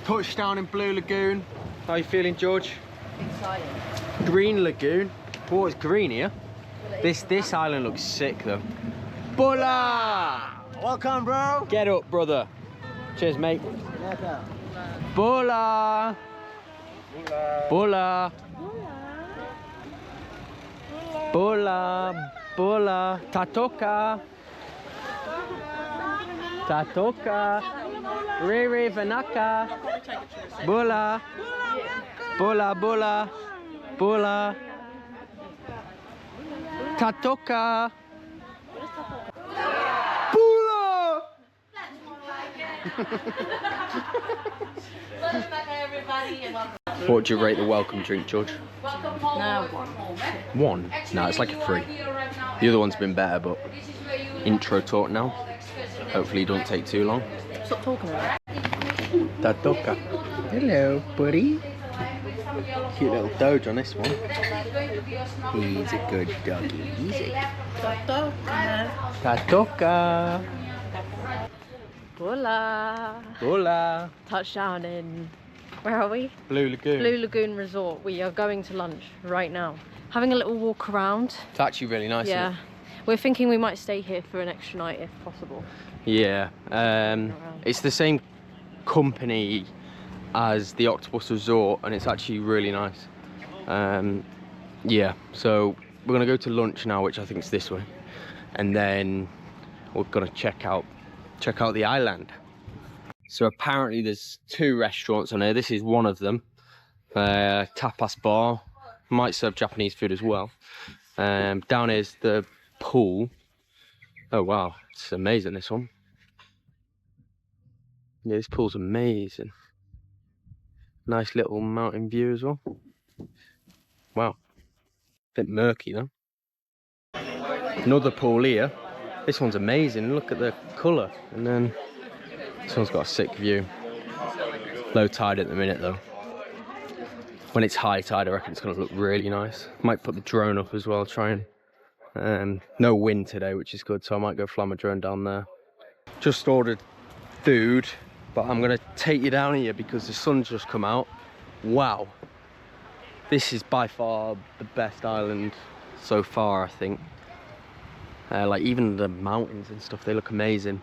Touchdown in Blue Lagoon. How are you feeling, George? Excited. Green Lagoon. Oh, it's green here. This island looks sick though. Bola! Welcome, bro. Get up, brother. Cheers, mate. Bola! Bola! Bola! Bola! Tatoka! Tatoka! Riri Vanaka! Bola! Bola! Bola! Bola! Tatoka! Bola! What do you rate the welcome drink, George? No, one. One? No, it's like a 3. The other one's been better, but intro talk now. Hopefully it don't take too long. Stop talking about it. Tatoka. Hello, buddy. Cute little doge on this one. He's a good doggy. Easy. Tatoka. Hola. Hola. Touchdown in, where are we? Blue Lagoon. Blue Lagoon Resort. We are going to lunch right now. Having a little walk around. It's actually really nice. Yeah. We're thinking we might stay here for an extra night if possible. Yeah. It's the same company as the Octopus Resort, and it's actually really nice. Yeah, so we're gonna go to lunch now, which I think is this way, and then we're gonna check out the island. So apparently there's 2 restaurants on here. This is one of them. Tapas bar, might serve Japanese food as well. Down here's the pool. Oh wow, it's amazing, this one. Yeah, this pool's amazing. Nice little mountain view as well. Wow. Bit murky though. Another pool here. This one's amazing. Look at the colour. And then this one's got a sick view. Low tide at the minute though. When it's high tide, I reckon it's going to look really nice. Might put the drone up as well, try and... no wind today, which is good, so I might go fly my drone down there. Just ordered food, but I'm going to take you down here because the sun's just come out. Wow. This is by far the best island so far, I think. Like even the mountains and stuff, they look amazing.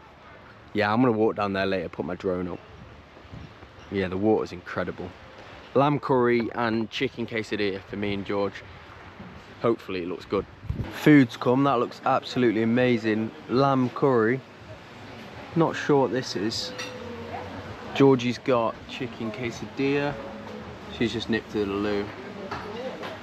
Yeah, I'm going to walk down there later, put my drone up. Yeah, the water's incredible. Lamb curry and chicken quesadilla for me and George. Hopefully it looks good. Food's come, that looks absolutely amazing. Lamb curry. Not sure what this is. Georgie's got chicken quesadilla. She's just nipped to the loo.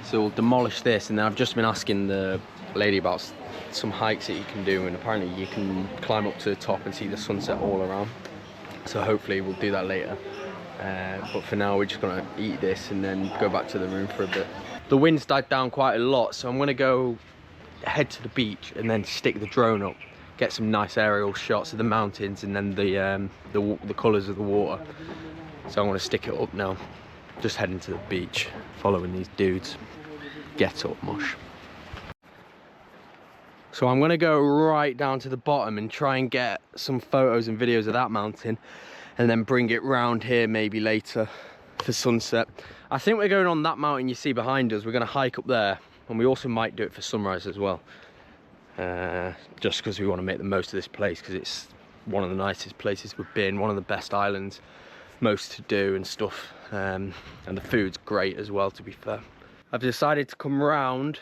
So we'll demolish this, and then I've just been asking the lady about some hikes that you can do, and apparently you can climb up to the top and see the sunset all around. So hopefully we'll do that later. But for now we're just gonna eat this and then go back to the room for a bit. The wind's died down quite a lot, so I'm gonna go head to the beach and then stick the drone up, get some nice aerial shots of the mountains and then the colours of the water. So I'm gonna stick it up now. Just heading to the beach, following these dudes. Get up, mush. So I'm gonna go right down to the bottom and try and get some photos and videos of that mountain, and then bring it round here maybe later for sunset. I think we're going on that mountain you see behind us. We're gonna hike up there, and we also might do it for sunrise as well. Just because we want to make the most of this place, because it's one of the nicest places we've been, one of the best islands, most to do and stuff. And the food's great as well, to be fair. I've decided to come round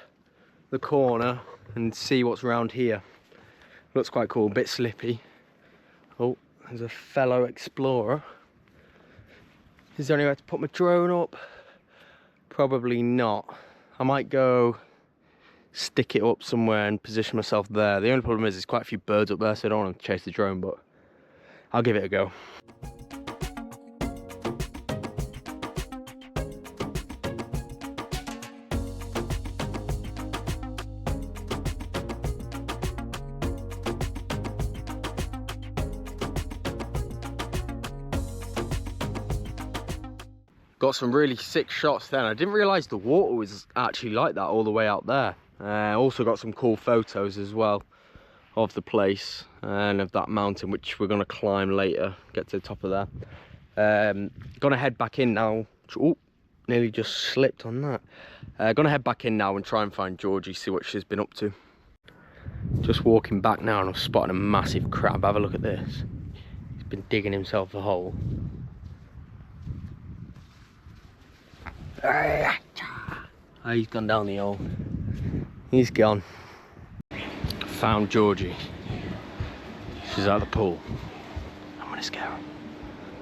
the corner and see what's around here. Looks quite cool, a bit slippy. Oh, there's a fellow explorer. Is there anywhere to put my drone up? Probably not. I might go stick it up somewhere and position myself there. The only problem is there's quite a few birds up there, so I don't want to chase the drone, but I'll give it a go. Got some really sick shots then. I didn't realise the water was actually like that all the way out there. Also got some cool photos as well of the place and of that mountain, which we're going to climb later, get to the top of that. Gonna head back in now. Oh, nearly just slipped on that. Gonna head back in now and try and find Georgie, see what she's been up to. Just walking back now and I've spotted a massive crab. Have a look at this. He's been digging himself a hole. Oh, he's gone down the hole. He's gone. Found Georgie. She's at the pool. I'm gonna scare her.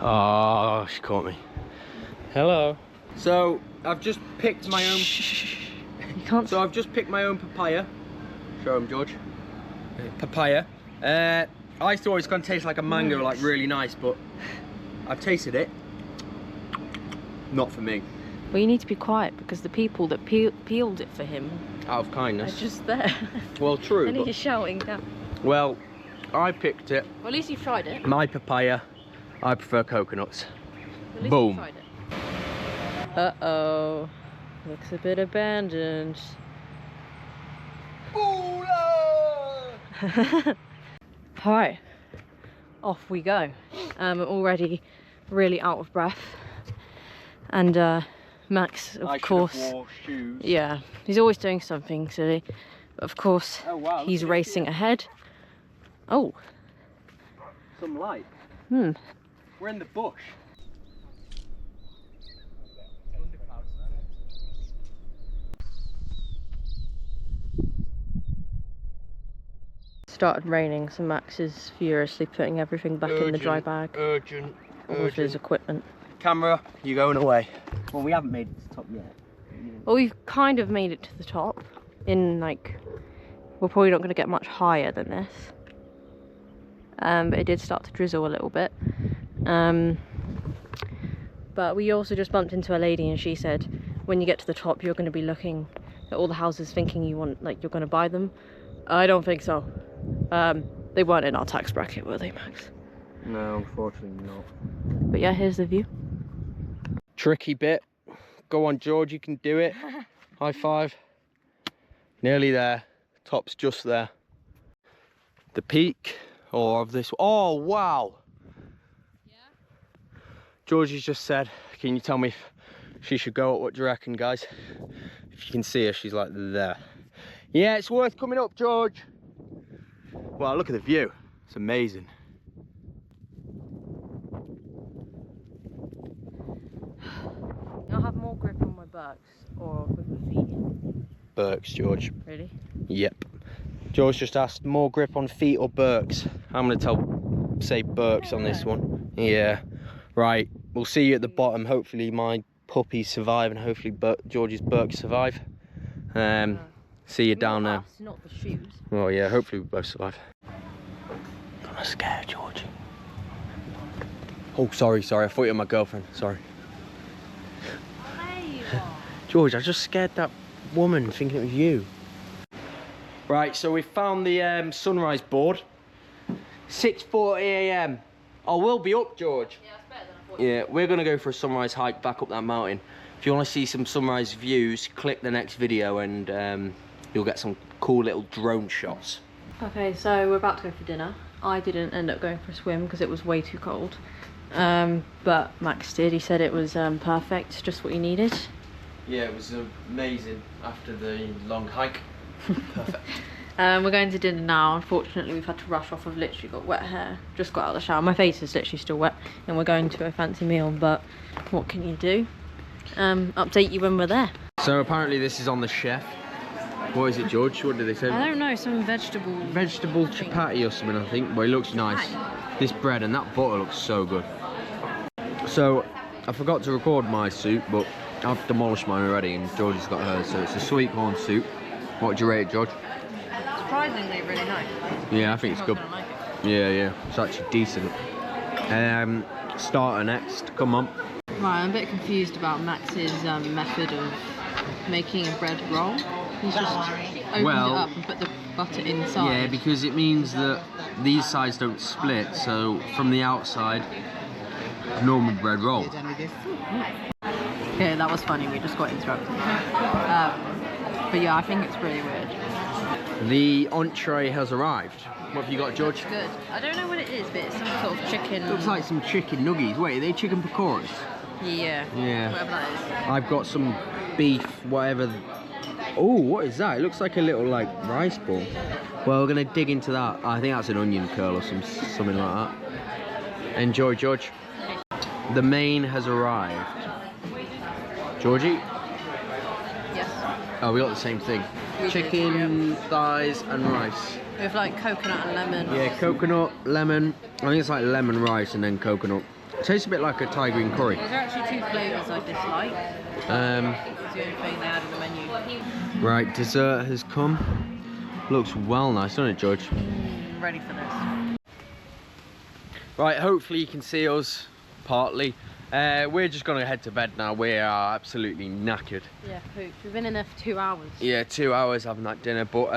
Oh, she caught me. Hello. So I've just picked my own. You can't. So I've just picked my own papaya. Show him, George. Papaya. I thought it's gonna taste like a mango, like really nice, but I've tasted it. Not for me. Well, you need to be quiet because the people that peeled it for him Out of kindness. are just there. Well, true. And But, he's shouting down. well, I picked it. Well, at least you've tried it. My papaya. I prefer coconuts. At least Boom. you've tried it. Uh-oh. Looks a bit abandoned. Alright. Off we go. I'm already really out of breath. And Max, of course, yeah, he's always doing something silly. But of course, wow, he's racing ahead. Oh. Some light. Hmm. We're in the bush. Started raining, so Max is furiously putting everything back in the dry bag. Urgent. All of his equipment. Camera, you going away? Well, we haven't made it to the top yet. Well, we've kind of made it to the top. In like, we're probably not going to get much higher than this. But it did start to drizzle a little bit. But we also just bumped into a lady, and she said, when you get to the top, you're going to be looking at all the houses, thinking you want, like, you're going to buy them. I don't think so. They weren't in our tax bracket, were they, Max? No, unfortunately not. But yeah, here's the view. Tricky bit. Go on, George, you can do it. High five. Nearly there. Top's just there. The peak, or of this. Oh, wow. Yeah? Georgie's just said, can you tell me if she should go up? What do you reckon, guys? If you can see her, she's like there. Yeah, it's worth coming up, George. Wow, look at the view. It's amazing. I'll have more grip on my backs or with my feet. Birks, George. Really? Yep. George just asked more grip on feet or Birks. I'm gonna say Birks on this one. Yeah. Right. We'll see you at the bottom. Hopefully my puppies survive and hopefully George's Birks survive. See you down there. Not the shoes. Oh yeah, hopefully we both survive. Gonna scare Georgie. Oh, sorry. I thought you were my girlfriend. Sorry. George, I just scared that woman thinking it was you. Right, so we found the sunrise board. 6:40 AM. I will be up, George. Yeah, that's better than I thought. Yeah, we're gonna go for a sunrise hike back up that mountain. If you want to see some sunrise views, click the next video and you'll get some cool little drone shots. Okay, so we're about to go for dinner. I didn't end up going for a swim because it was way too cold. But Max did. He said it was perfect, just what you needed. Yeah, it was amazing after the long hike. Perfect. We're going to dinner now. Unfortunately, we've had to rush off. I've literally got wet hair. Just got out of the shower. My face is literally still wet. And we're going to a fancy meal, but what can you do? Update you when we're there. So apparently this is on the chef. What is it, George? What did they say? I don't know, some vegetable chapati or something, I think. But it looks nice. This bread and that butter looks so good. So I forgot to record my soup, but I've demolished mine already and Georgie's got hers. So it's a sweet corn soup. What do you rate it, George? Surprisingly really nice. Yeah, I think it's good. Like it. Yeah, it's actually decent. Starter next, come on. Right, I'm a bit confused about Max's method of making a bread roll. He's just opened it up and put the butter inside. Yeah, because it means that these sides don't split, so from the outside, normal bread roll. Okay, that was funny, we just got interrupted. But yeah, I think it's really weird. The entree has arrived. What have you got, George? Good. I don't know what it is, but it's some sort of chicken. Looks like some chicken nuggies. Wait, are they chicken pakoras? Yeah. Yeah. Whatever that is. I've got some beef, whatever. Oh, what is that? It looks like a little like rice ball. Well, we're gonna dig into that. I think that's an onion curl or something like that. Enjoy, George. The main has arrived. Georgie? Yes. Oh, we got the same thing. Chicken, thighs, and rice. With like coconut and lemon. Yeah, coconut, lemon. I think it's like lemon rice and then coconut. It tastes a bit like a Thai green curry. There's actually 2 flavours I dislike. It's the only thing they had in the menu. Right, dessert has come. Looks well nice, doesn't it, George? Ready for this. Right, hopefully you can see us partly. We're just gonna head to bed now. We are absolutely knackered. Yeah, pooped. We've been in there for 2 hours. Yeah, 2 hours having that dinner, but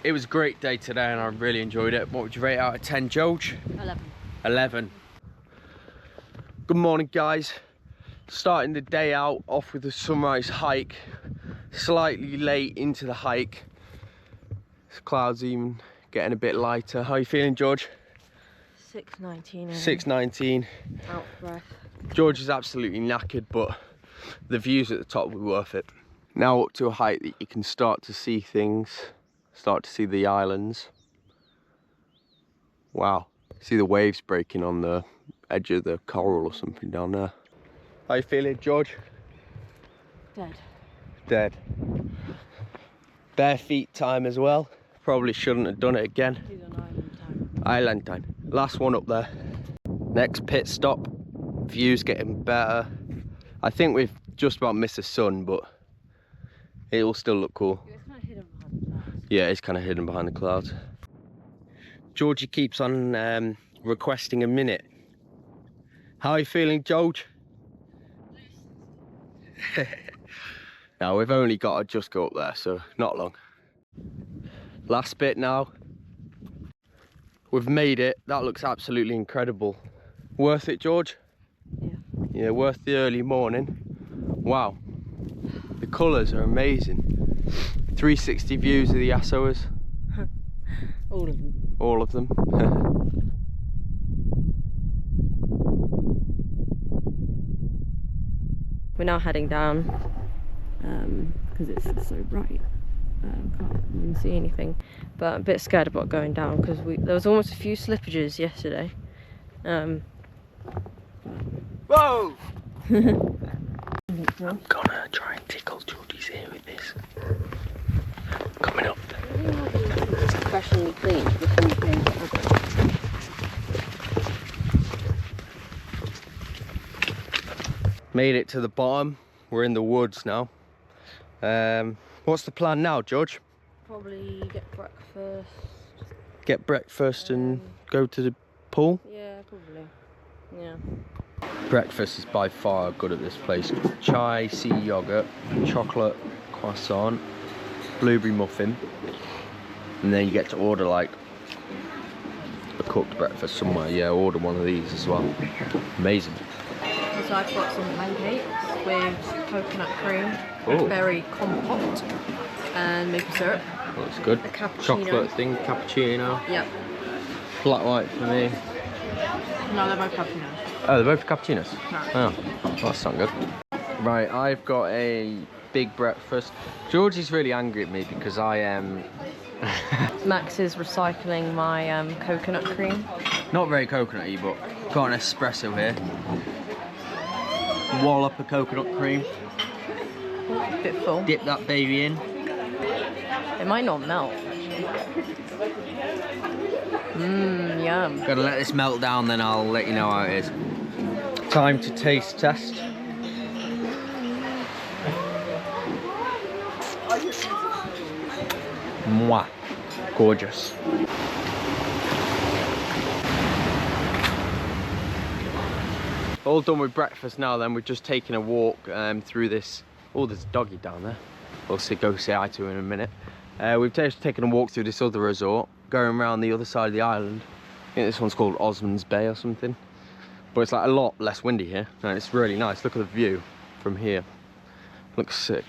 it was a great day today and I really enjoyed it. What would you rate out of 10, George? 11. 11. Good morning, guys. Starting the day out off with a sunrise hike. Slightly late into the hike. The clouds even getting a bit lighter. How are you feeling, George? 6:19. 6:19. Out of breath. George is absolutely knackered, but the views at the top were worth it. Now up to a height that you can start to see things, start to see the islands. Wow, see the waves breaking on the edge of the coral or something down there. How you feeling, George? Dead. Dead. Bare feet time as well. Probably shouldn't have done it again. He's on island time. Island time. Last one up there. Next pit stop. View's getting better. I think we've just about missed the sun, but it will still look cool. It's kind of hidden behind the clouds. Yeah, it's kind of hidden behind the clouds. Georgie keeps on requesting a minute. How are you feeling, George? Now we've only got to just go up there, so not long. Last bit now. We've made it. That looks absolutely incredible. Worth it, George? Yeah. Yeah, worth the early morning. Wow. The colours are amazing. 360 views of the Yasawas. All of them. All of them. We're now heading down because it's so bright. Can't even see anything, but I'm a bit scared about going down because there was almost a few slippages yesterday. Whoa! I'm gonna try and tickle Georgie's ear with this. Coming up. It's professionally cleaned before you came down. Made it to the bottom. We're in the woods now. What's the plan now, George? Probably get breakfast. Get breakfast and go to the pool? Yeah, probably. Yeah. Breakfast is by far good at this place. Chai, sea yogurt, chocolate croissant, blueberry muffin, and then you get to order like a cooked breakfast somewhere. Yeah, order one of these as well. Amazing. So I've got some pancakes with coconut cream, Oh. berry compote, and maple syrup. Looks good. A cappuccino. Chocolate thing, cappuccino. Yep. Flat white for me. No, they're both cappuccinos. Oh, they're both cappuccinos? No. Oh, that's not good. Right, I've got a big breakfast. Georgie's really angry at me because I am... Max is recycling my coconut cream. not very coconutty, but got an espresso here. Wallop of coconut cream. A bit full. Dip that baby in. It might not melt. Mmm, yum. Gotta let this melt down, then I'll let you know how it is. Time to taste test. Mwah. Gorgeous. All done with breakfast now then. We're just taking a walk through this. Oh, there's a doggy down there. We'll go say hi to him in a minute. We've just taken a walk through this other resort, going around the other side of the island. I think this one's called Osmond's Bay or something. But it's like a lot less windy here, and it's really nice. Look at the view from here. Looks sick.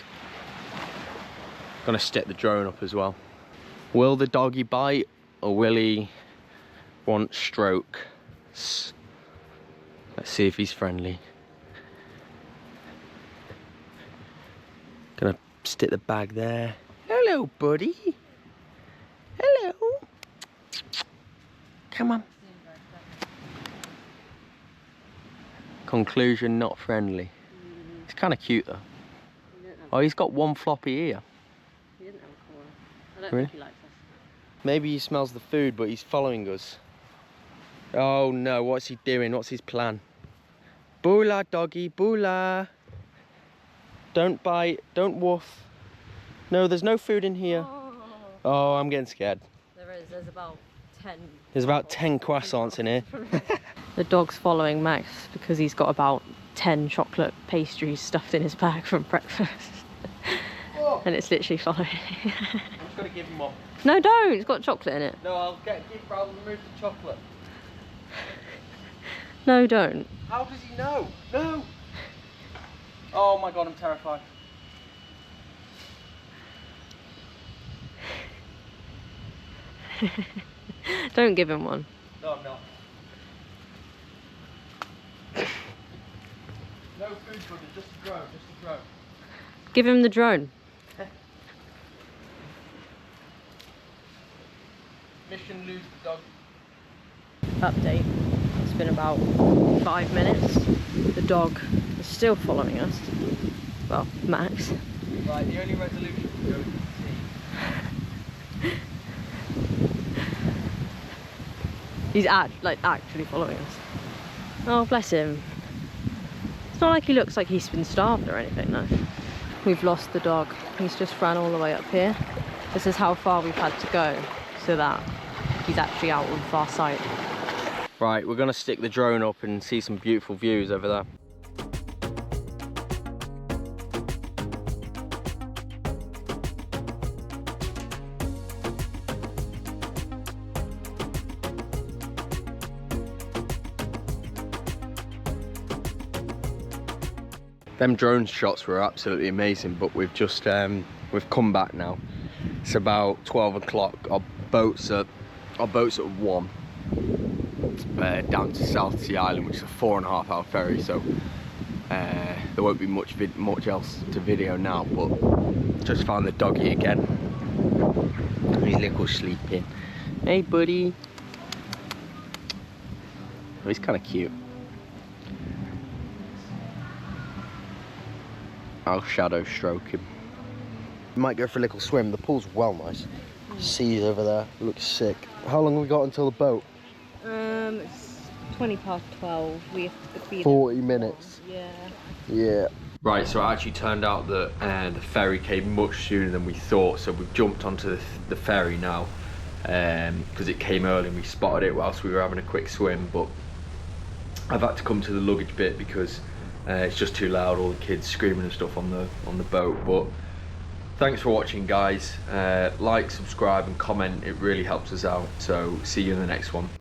Gonna stick the drone up as well. Will the doggy bite? or will he want stroke? Let's see if he's friendly. Gonna stick the bag there. Hello, buddy. Hello. Come on. Conclusion, not friendly. It's kind of cute though. Oh, he's got one floppy ear. He didn't have a collar. I don't Really? think he likes us. Maybe he smells the food, but he's following us. Oh no, what's he doing? What's his plan? Boola, doggy, boola. Don't bite, don't woof. No, there's no food in here. Oh, I'm getting scared. There's about 10. There's about 10 croissants in here. The dog's following Max because he's got about 10 chocolate pastries stuffed in his bag from breakfast. Oh. And it's literally following. I'm just gonna give him one. No, don't. It's got chocolate in it. No, I'll remove the chocolate. No, don't. How does he know? No! Oh my god, I'm terrified. Don't give him one. No, I'm not. No food, buddy, just a drone, just a drone. Give him the drone. Mission lose the dog. Update. It's been about 5 minutes. The dog is still following us. Well, Max. Right, the only resolution to go to the sea. He's actually following us. Oh, bless him. It's not like he looks like he's been starved or anything, no. We've lost the dog. He's just ran all the way up here. This is how far we've had to go so that he's actually out of our sight. Right, we're gonna stick the drone up and see some beautiful views over there. Them drone shots were absolutely amazing, but we've just we've come back now. It's about 12 o'clock. Our boat's at 1 down to South Sea Island, which is a 4.5-hour ferry. So there won't be much else to video now. But just found the doggy again. He's little sleeping. Hey, buddy. Oh, he's kind of cute. I'll shadow stroke him. Might go for a little swim. The pool's well nice. Seas over there, looks sick. How long have we got until the boat? It's 12:20. We have to be 40 minutes. Yeah. Yeah. Right, so it actually turned out that the ferry came much sooner than we thought, so we've jumped onto the ferry now because it came early and we spotted it whilst we were having a quick swim. But I've had to come to the luggage bit because it's just too loud, all the kids screaming and stuff on the boat. But thanks for watching, guys. Like, subscribe and comment, it really helps us out. So see you in the next one.